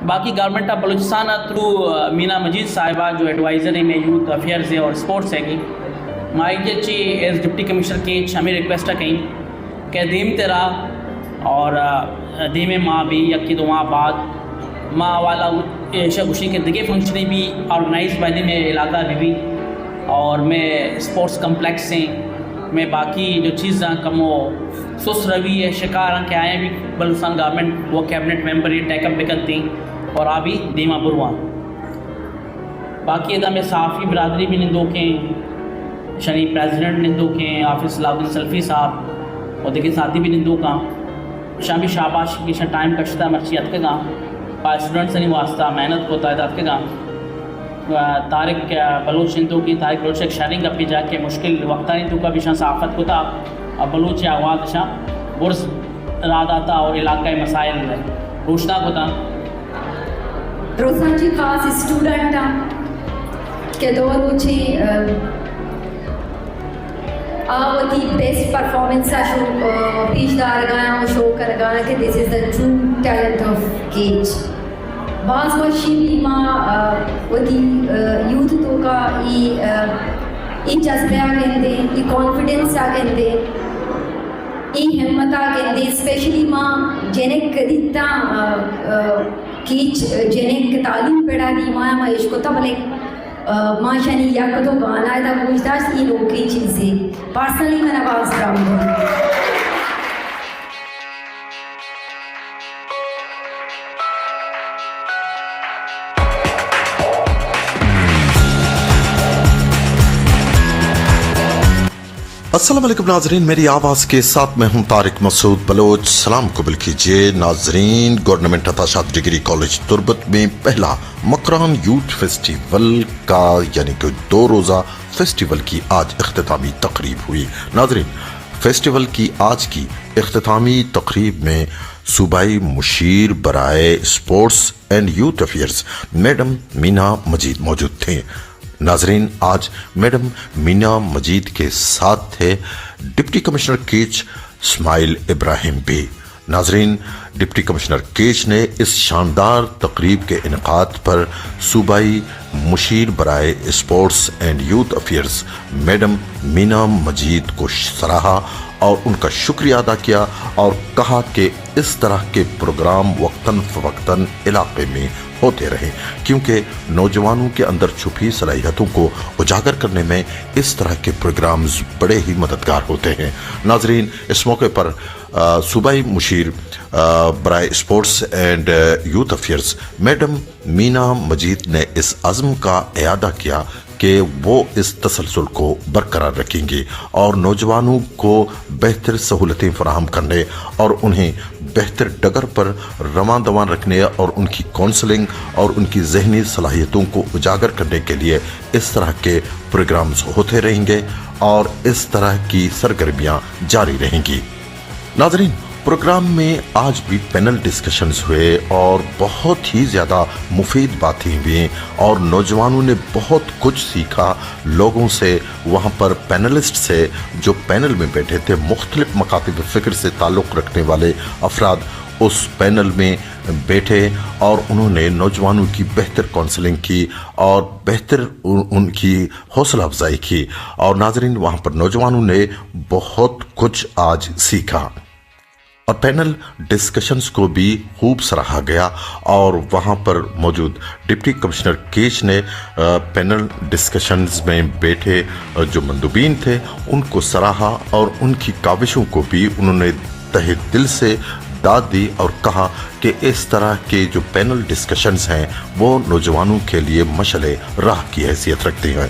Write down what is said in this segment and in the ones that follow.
باقی government of Balochistan through مینا مجید صاحبہ جو ایڈوائزر میں یوتھ افیئرز اور اسپورٹس ہے مائی جی ایز ڈپٹی کمشنر کیچ ہمیں ریکویسٹ کہیں کہ دیم تیرا اور دیم ماں بھی یکی دو ماہ بعد ماں والا خوشی کے دیگے فنکشنیں بھی آرگنائز بائی میں علاقہ بھی اور میں اسپورٹس کمپلیکس ہیں میں باقی جو چیزیں کمو سست روی ہے شکار ہیں کہ آئے بھی بلوچستان گورنمنٹ وہ کیبنٹ ممبر یہ ٹیک اپ بکلتی اور آبی دیما بروان باقی ادا میں صحافی برادری بھی نندو کے شنی پریزیڈنٹ نندو کے حافظ صلاح الدین سلفی صاحب اور دیکھیں ساتھی بھی نندو کا شامی شاباش کی شاہ ٹائم کشتہ مرچی ات کے گا پا اسٹوڈنٹ سے نہیں واسطہ محنت کو تعداد کے گا طارق بلوچ نندو کی طارق بلوچ ایک شیئرنگ اپنی جا کے مشکل وقتہ نندو کا بھی شاہ صحافت کو تھا اور بلوچ آواز شاہ برز راد آتا اور علاقائی مسائل روشنا کو تھا روزان جی خاص اسٹوڈنٹ کے دور مجھے آوتی بیسٹ پرفارمنس شو پیش دار گانا اور شو کر گانا کہ this is the true talent of Kech بعض وشی بھی ماں وتی یوتھ تو کا ای جذبہ کہندے ای کانفیڈنس کہندے ای ہمت کہندے اسپیشلی ماں جنک دیتا کیچ جنک تعلیم پڑھا دی ماں ما عشق تو بلے ماں شانی یا کدو گانا ہے دا گوشداش ای لوگ کی چیزیں پرسنلی میں نواز راؤں السلام علیکم ناظرین، میری آواز کے ساتھ میں ہوں طارق مسعود بلوچ۔ سلام قبول کیجیے ناظرین۔ گورنمنٹ اتاشات ڈگری کالج تربت میں پہلا مکران یوتھ فیسٹیول کا یعنی کہ 2 روزہ فیسٹیول کی آج اختتامی تقریب ہوئی۔ ناظرین، فیسٹیول کی آج کی اختتامی تقریب میں صوبائی مشیر برائے sports and youth affairs madam Meena Majeed موجود تھے۔ ناظرین، آج میڈم مینا مجید کے ساتھ تھے ڈپٹی کمشنر کیچ اسماعیل ابراہیم بھی۔ ناظرین، ڈپٹی کمشنر کیچ نے اس شاندار تقریب کے انعقاد پر صوبائی مشیر برائے sports and youth affairs madam Meena Majeed کو سراہا اور ان کا شکریہ ادا کیا اور کہا کہ اس طرح کے پروگرام وقتاً فوقتاً علاقے میں ہوتے رہیں کیونکہ نوجوانوں کے اندر چھپی صلاحیتوں کو اجاگر کرنے میں اس طرح کے پروگرامز بڑے ہی مددگار ہوتے ہیں۔ ناظرین، اس موقع پر صوبائی مشیر برائے sports and youth affairs madam Meena Majeed نے اس عزم کا اعادہ کیا کہ وہ اس تسلسل کو برقرار رکھیں گے اور نوجوانوں کو بہتر سہولتیں فراہم کرنے اور انہیں بہتر ڈگر پر رواں دواں رکھنے اور ان کی کونسلنگ اور ان کی ذہنی صلاحیتوں کو اجاگر کرنے کے لیے اس طرح کے پروگرامز ہوتے رہیں گے اور اس طرح کی سرگرمیاں جاری رہیں گی۔ ناظرین، پروگرام میں آج بھی پینل ڈسکشنز ہوئے اور بہت ہی زیادہ مفید باتیں ہوئیں اور نوجوانوں نے بہت کچھ سیکھا لوگوں سے۔ وہاں پر پینلسٹ سے جو پینل میں بیٹھے تھے، مختلف مکاتب فکر سے تعلق رکھنے والے افراد اس پینل میں بیٹھے اور انہوں نے نوجوانوں کی بہتر کونسلنگ کی اور بہتر ان کی حوصلہ افزائی کی اور ناظرین، وہاں پر نوجوانوں نے بہت کچھ آج سیکھا اور پینل ڈسکشنز کو بھی خوب سراہا گیا اور وہاں پر موجود ڈپٹی کمشنر کیچ نے پینل ڈسکشنز میں بیٹھے جو مندوبین تھے ان کو سراہا اور ان کی کاوشوں کو بھی انہوں نے تہہ دل سے داد دی اور کہا کہ اس طرح کے جو پینل ڈسکشنز ہیں وہ نوجوانوں کے لیے مشعل راہ کی حیثیت رکھتے ہیں۔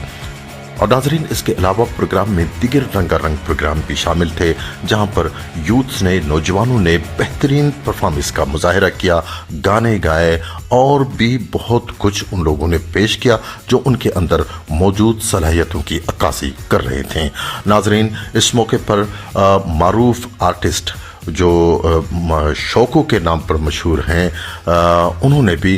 اور ناظرین، اس کے علاوہ پروگرام میں دیگر رنگا رنگ پروگرام بھی شامل تھے جہاں پر یوتھس نے، نوجوانوں نے بہترین پرفارمنس کا مظاہرہ کیا، گانے گائے اور بھی بہت کچھ ان لوگوں نے پیش کیا جو ان کے اندر موجود صلاحیتوں کی عکاسی کر رہے تھے۔ ناظرین، اس موقع پر معروف آرٹسٹ جو شوکو کے نام پر مشہور ہیں، انہوں نے بھی